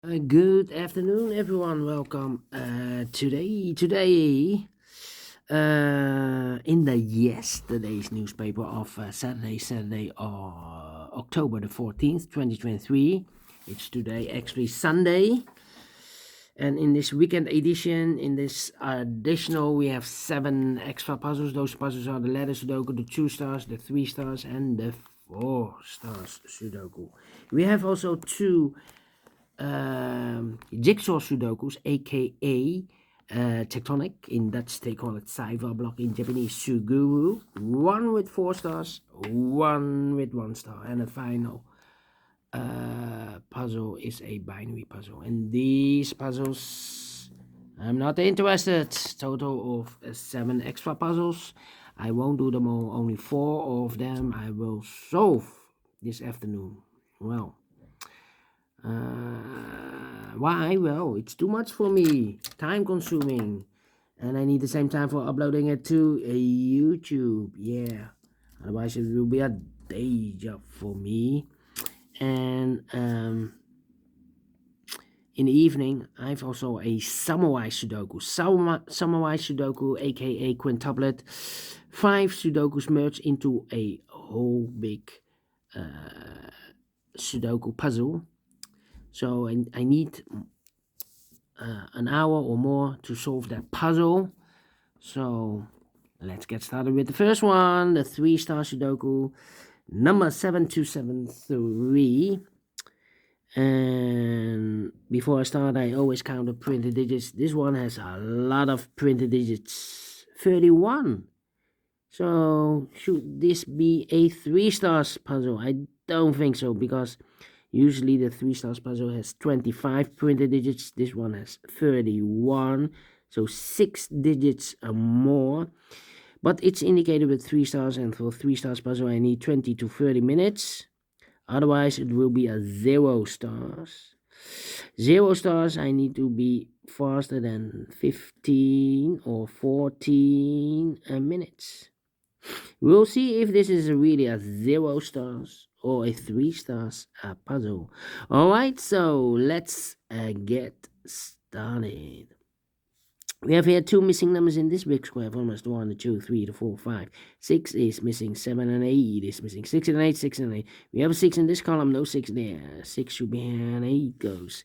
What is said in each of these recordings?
Good afternoon, everyone. Welcome. Today, in the yesterday's newspaper of Saturday, October the 14th, 2023. It's today, actually Sunday, and in this weekend edition, in this additional, we have 7 extra puzzles. Those puzzles are the letter Sudoku, the 2 stars, the 3 stars, and the 4 stars Sudoku. We have also 2 jigsaw sudokus, aka tectonic. In Dutch, they call it Saiva block. In Japanese, suguru. One with 4 stars, one with 1 star, and the final puzzle is a binary puzzle. And these puzzles, I'm not interested. Total of 7 extra puzzles. I won't do them all. Only 4 of them I will solve this afternoon. Well. Why? Well, it's too much for me. Time consuming. And I need the same time for uploading it to YouTube. Yeah. Otherwise, it will be a day job for me. And in the evening, I have also a Samurai Sudoku. Samurai Sudoku, aka quintuplet. 5 Sudokus merged into a whole big Sudoku puzzle. So I need an hour or more to solve that puzzle. So let's get started with the first one, the 3 star Sudoku, number 7273. And before I start, I always count the printed digits. This one has a lot of printed digits, 31. So should this be a 3 stars puzzle? I don't think so, because usually the 3 stars puzzle has 25 printed digits. This one has 31. So 6 digits or more. But it's indicated with 3 stars, and for 3 stars puzzle I need 20 to 30 minutes. Otherwise it will be a 0 stars. 0 stars I need to be faster than 15 or 14 minutes. We'll see if this is really a 0 stars or a 3 stars puzzle. Alright, so let's get started. We have here 2 missing numbers in this big square. Almost 1, 2, 3, 4, 5. 6 is missing. 7 and 8 is missing. 6 and 8, 6 and 8. We have a 6 in this column, no 6 there. 6 should be here, and 8 goes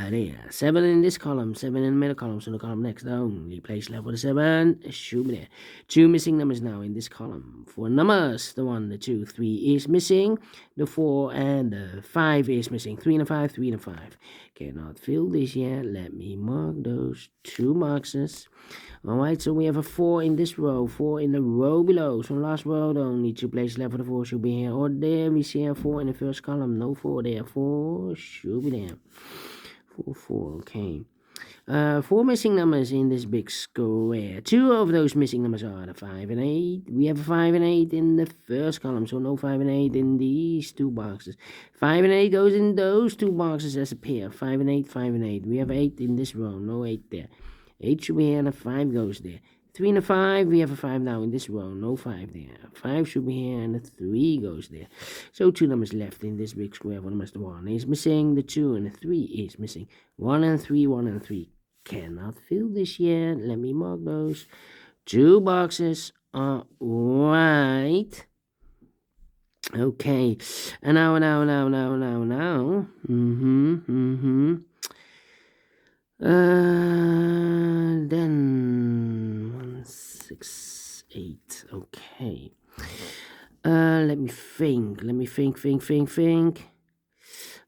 there. 7 in this column, 7 in the middle column, so the column next only place left for the 7 should be there. 2 missing numbers now in this column. 4 numbers, the 1, the 2, 3 is missing. The 4 and the 5 is missing. 3 and a 5, 3 and a 5. Cannot fill this yet. Let me mark those 2 boxes. Alright, so we have a 4 in this row, 4 in the row below. So last row, the only 2 places left for the 4 should be here or there. We see a 4 in the first column, no 4 there. 4 should be there. 4, okay. 4 missing numbers in this big square. 2 of those missing numbers are the 5 and 8. We have a 5 and 8 in the first column, so no 5 and 8 in these 2 boxes. 5 and 8 goes in those 2 boxes as a pair. 5 and 8, 5 and 8. We have 8 in this row, no 8 there. 8 should be here and a 5 goes there. 3 and a 5, we have a 5 now in this row, no 5 there. 5 should be here and a 3 goes there. So 2 numbers left in this big square. One number 1 is missing, the 2 and the 3 is missing. 1 and 3, 1 and 3. Cannot fill this yet. Let me mark those. 2 boxes are right. Okay. And now. Then 1, 6, 8. Okay. Let me think.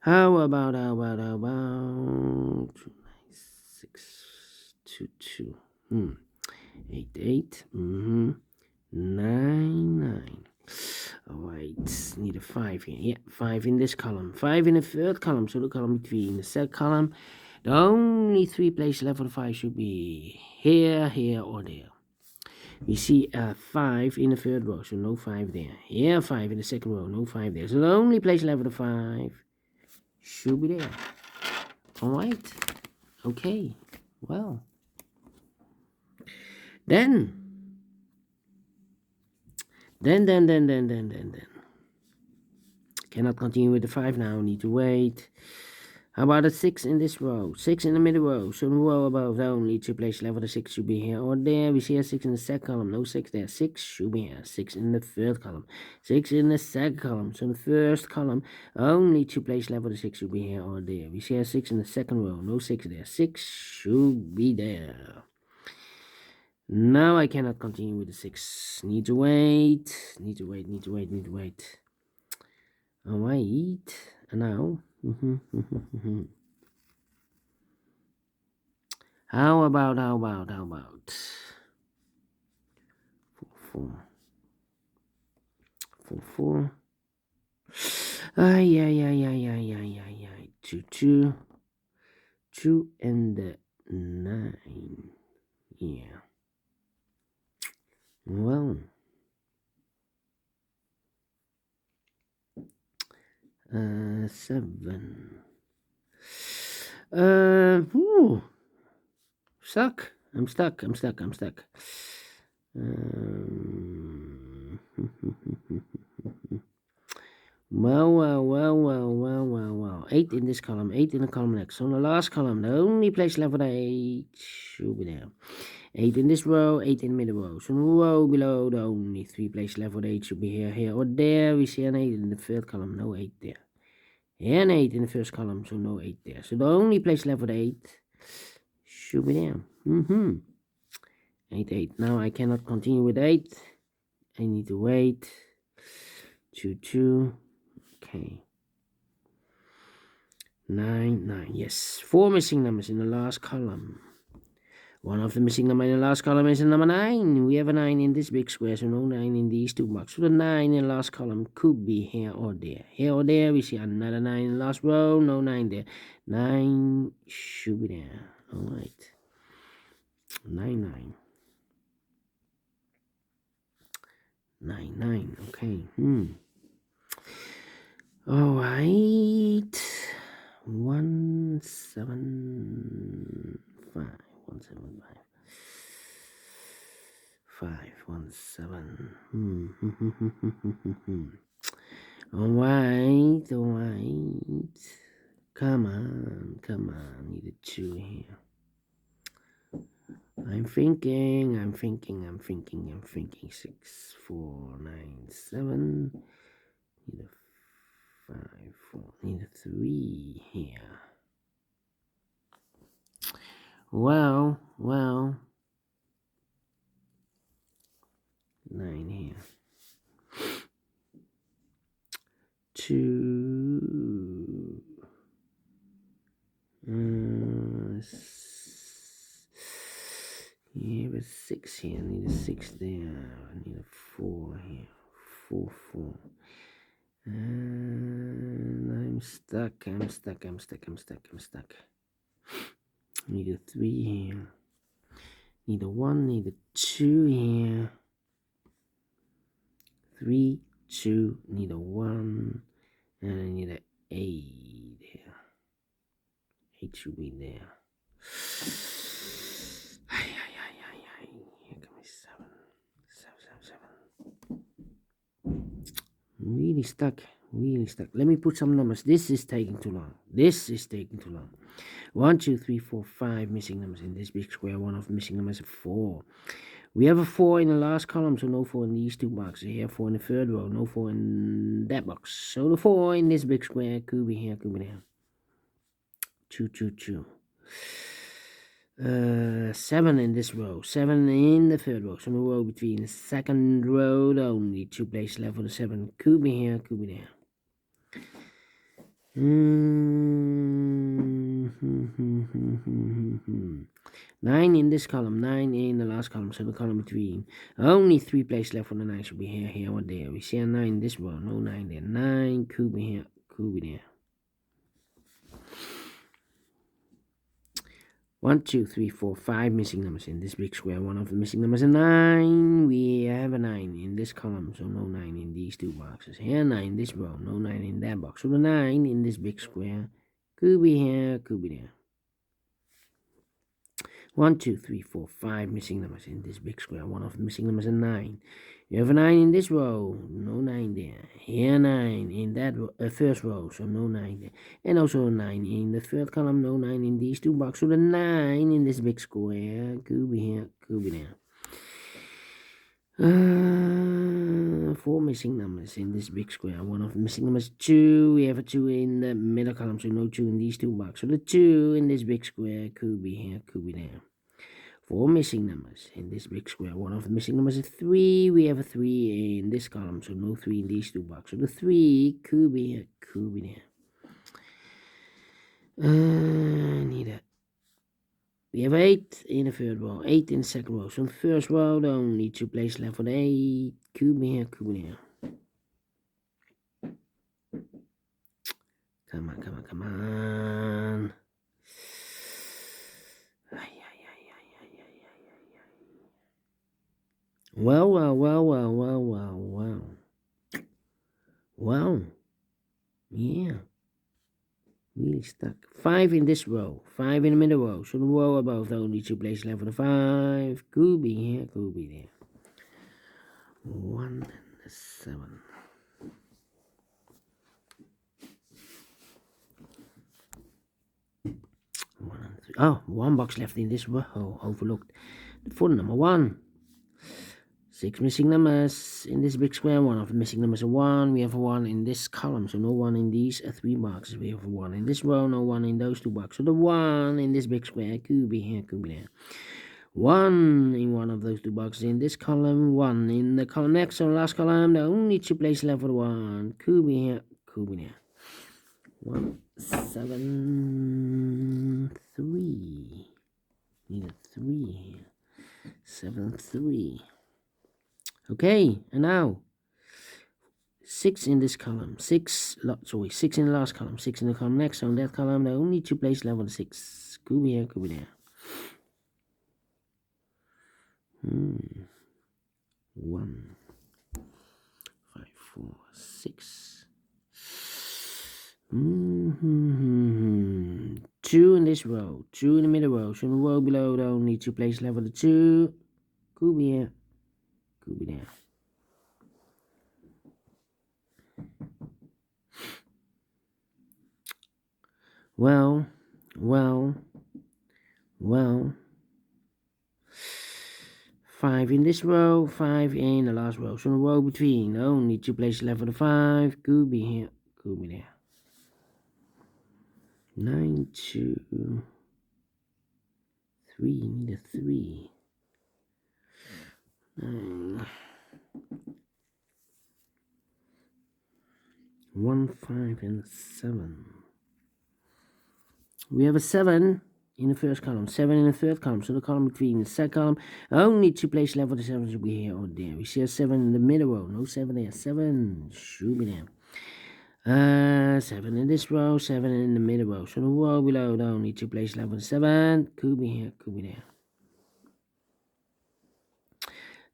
How about 6, 2, 2. 8, 8. 9, 9. Alright, need a 5 here. Yeah, 5 in this column. 5 in the third column, so the column between the second column. The only 3 places left for the 5 should be here, here, or there. We see a 5 in the third row, so no 5 there. Here, 5 in the second row, no 5 there. So the only place left for the 5 should be there. Alright. Okay. Well. Then. Cannot continue with the 5 now. Need to wait. How about a 6 in this row? 6 in the middle row. So the row above only to place level, the 6 should be here or there. We see a 6 in the second column. No 6 there. 6 should be here. 6 in the third column. 6 in the second column. So the first column only to place level, the 6 should be here or there. We see a 6 in the second row. No 6 there. 6 should be there. Now I cannot continue with the 6. Need to wait. Need to wait. Alright. And now. How about 4 4 ay 2 and 9. Yeah. Well, 7. Stuck. I'm stuck. Well. 8 in this column, 8 in the column next. So in the last column, the only place left for the 8 should be there. 8 in this row, 8 in the middle row. So in the row below, the only 3 place left for the 8 should be here, or there. We see an 8 in the third column, no 8 there. And 8 in the first column, so no 8 there. So the only place left for the 8 should be there. 8. Now I cannot continue with 8. I need to wait. 2. Okay. 9. Yes. 4 missing numbers in the last column. One of the missing numbers in the last column is the number 9. We have a 9 in this big square, so no 9 in these two boxes. So the 9 in the last column could be here or there. Here or there, we see another 9 in the last row. No 9 there. 9 should be there. Alright. 9. 9. Okay. Alright. 175. 517. Alright. Come on. Need a 2 here. I'm thinking. 6, 4, 9, 7. Need a 5, 4. Need a 3 here. Well. 9 here. 2. Yeah, but 6 here. I need a 6 there. I need a 4 here. 4. And I'm stuck. Need a 3 here. Need a 1. Need a 2 here. 3, 2. Need a 1. And I need a 8 here. 8 should be there. Here comes 7. Really stuck. Let me put some numbers. This is taking too long. 1, 2, 3, 4, 5 missing numbers in this big square. One of the missing numbers is 4. We have a 4 in the last column, so no 4 in these two boxes. Here, 4 in the third row, no 4 in that box. So the 4 in this big square could be here, could be there. 2. 7 in this row, 7 in the third row. So the row between the second row, the only 2 place left for the 7 could be here, could be there. 9 in this column, 9 in the last column, so the column between. Only 3 places left for the 9 should be here or there. We see a 9 in this row, no 9 there. 9 could be here, could be there. 1, 2, 3, 4, 5 missing numbers in this big square. One of the missing numbers is 9. We have a 9 in this column, so no 9 in these two boxes. Here 9 in this row, no 9 in that box. So the 9 in this big square could be here, could be there. 1, 2, 3, 4, 5 missing numbers in this big square. One of the missing numbers is 9. You have a 9 in this row, no 9 there. Here 9 in that first row, so no 9 there. And also a 9 in the third column, no 9 in these two boxes. So the 9 in this big square could be here, could be there. 4 missing numbers in this big square. One of the missing numbers is 2. We have a 2 in the middle column, so no 2 in these two boxes. So the 2 in this big square could be here, could be there. 4 missing numbers in this big square. One of the missing numbers is 3. We have a 3 in this column, so no 3 in these two boxes. So the 3 could be here, could be there. Neither. We have 8 in the third row, 8 in the second row. So in the first row, the only 2 places left for the 8. Could be here, could be there. Come on, come on, come on. Well. Yeah. Really stuck. 5 in this row. 5 in the middle row. So the row above, the only 2 places left for the 5. Could be here, could be there. 1 and 7. Oh, 1 box left in this row. Overlooked. For number 1. 6 missing numbers in this big square. One of the missing numbers is 1. We have a 1 in this column, so no 1 in these 3 boxes. We have a 1 in this row, no 1 in those 2 boxes. So the 1 in this big square could be here, could be there. 1 in one of those 2 boxes in this column, 1 in the column next, so last column, the only 2 places left for the 1. Could be here, could be there. 1, 7, 3. Need a 3 here. 7, 3. Okay, and now 6 in this column, 6 in the last column, 6 in the column next. So in that column, there are only 2 places left for the 6. Could be here, could be there. 1, 5, 4, 6. 2 in this row, 2 in the middle row. So in the row below, there are only 2 places left for the 2. Could be here, could be there. Well. 5 in this row, 5 in the last row. So in the row between, only 2 places left for the 5. Could be here, could be there. 9, 2, 3, need a 3. 9. 1, 5, and 7. We have a 7 in the first column, 7 in the third column. So the column between the second column, only 2 places left for the 7 should be here or there. We see a 7 in the middle row, no 7 there. 7 should be there. 7 in this row, 7 in the middle row. So the row below, the only 2 places left for the 7. Could be here, could be there.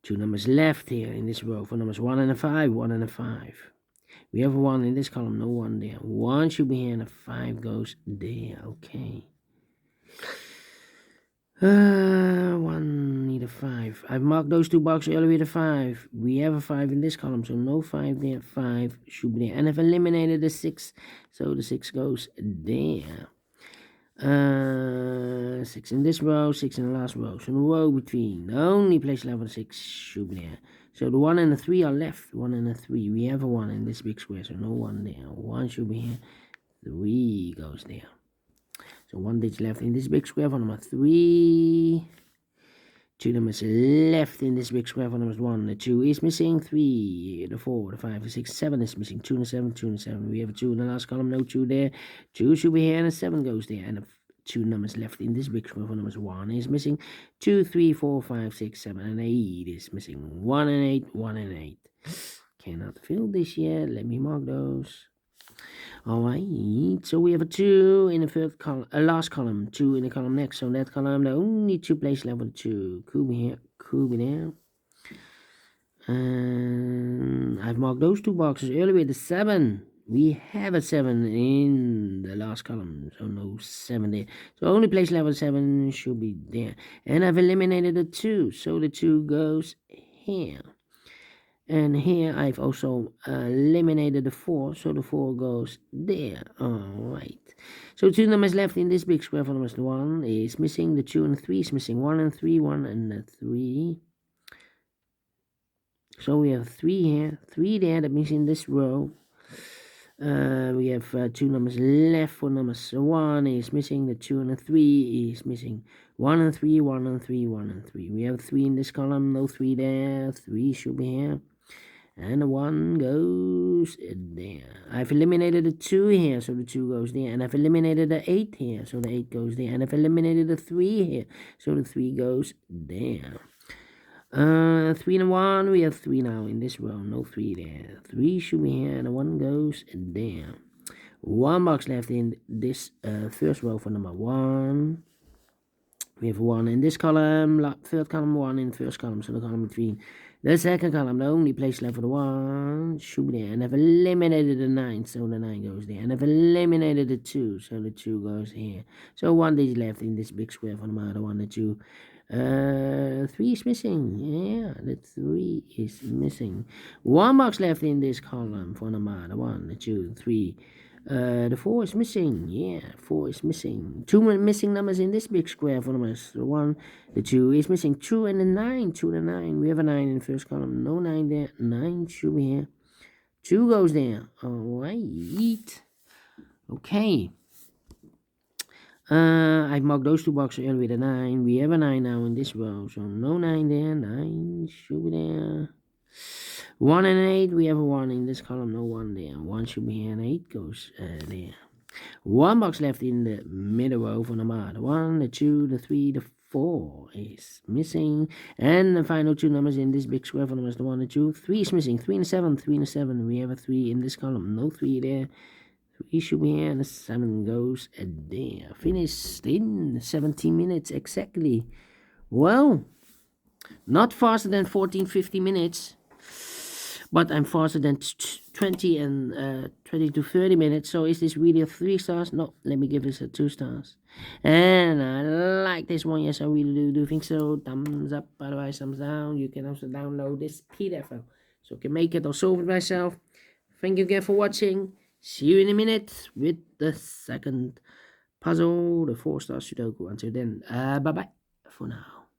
2 numbers left here in this row for numbers 1 and a 5, 1 and a 5. We have a 1 in this column, no 1 there. 1 should be here and a 5 goes there. Okay. 1 need a 5. I've marked those 2 boxes earlier with a 5. We have a 5 in this column, so no 5 there. 5 should be there. And I've eliminated the 6, so the 6 goes there. 6 in this row, 6 in the last row. So the row between, the only place left for 6 should be there. So the 1 and the 3 are left. 1 and the 3. We have a 1 in this big square, so no 1 there. 1 should be here. 3 goes there. So 1 digit left in this big square for number 3. 2 numbers left in this big square for number 1. The 2 is missing. 3, the 4, the 5, the 6, 7 is missing. 2 and a 7, 2 and a 7. We have a 2 in the last column, no 2 there. 2 should be here, and a 7 goes there. And the 2 numbers left in this big square for numbers 1 is missing. 2, 3, 4, 5, 6, 7, and 8 is missing. 1 and 8, 1 and 8. Cannot fill this yet. Let me mark those. Alright, so we have a 2 in the third column, last column, 2 in the column next. So in that column, there are only 2 places left for the 2. Could be here, could be there. And I've marked those 2 boxes earlier with the 7. We have a 7 in the last column, so no 7 there. So only place level 7 should be there. And I've eliminated a 2, so the 2 goes here. And here I've also eliminated the 4, so the 4 goes there. Alright. So 2 numbers left in this big square for numbers. The 1 is missing, the 2 and 3 is missing. 1 and 3, 1 and the 3. So we have 3 here, 3 there, that means in this row. We have 2 numbers left for numbers. 1 is missing, the 2 and the 3 is missing. 1 and 3, 1 and 3, 1 and 3. We have 3 in this column, no 3 there, 3 should be here. And the 1 goes there. I've eliminated the 2 here, so the 2 goes there. And I've eliminated the 8 here, so the 8 goes there. And I've eliminated the 3 here, so the 3 goes there. 3 and 1, we have 3 now in this row, no 3 there. 3 should be here, and the 1 goes there. 1 box left in this first row for number 1. We have 1 in this column, third column, 1 in the first column, so the column between the second column, the only place left for the 1 should be there. And I've eliminated the 9, so the 9 goes there. And I've eliminated the 2, so the 2 goes here. So 1 digit left in this big square for number 1 and 2. 3 is missing. Yeah, the 3 is missing. 1 box left in this column for number 1, the 2, 3. The 4 is missing. Yeah, 4 is missing. 2 missing numbers in this big square for numbers. The 1, the 2 is missing. 2 and the 9. 2 and the 9. We have a 9 in the first column. No 9 there. 9 should be here. 2 goes there. Alright. Okay. I've marked those 2 boxes earlier with a 9. We have a 9 now in this row. So no 9 there. 9 should be there. 1 and 8, we have a 1 in this column, no 1 there. 1 should be here, and 8 goes there. 1 box left in the middle row for number 1, the 2, the 3, the 4 is missing. And the final 2 numbers in this big square for numbers, the 1, the 2, 3 is missing. 3 and a 7, 3 and a 7, we have a 3 in this column, no 3 there. 3 should be here, and the 7 goes there. Finished in 17 minutes exactly. Well, not faster than 14-15 minutes. But I'm faster than 20 and 20 to 30 minutes. So is this really a 3 stars? No, let me give this a 2 stars. And I like this one. Yes, I really do think so. Thumbs up, otherwise thumbs down. You can also download this PDF file, so you can make it or solve it myself. Thank you again for watching. See you in a minute with the second puzzle, the 4-star Sudoku. Until then, bye-bye for now.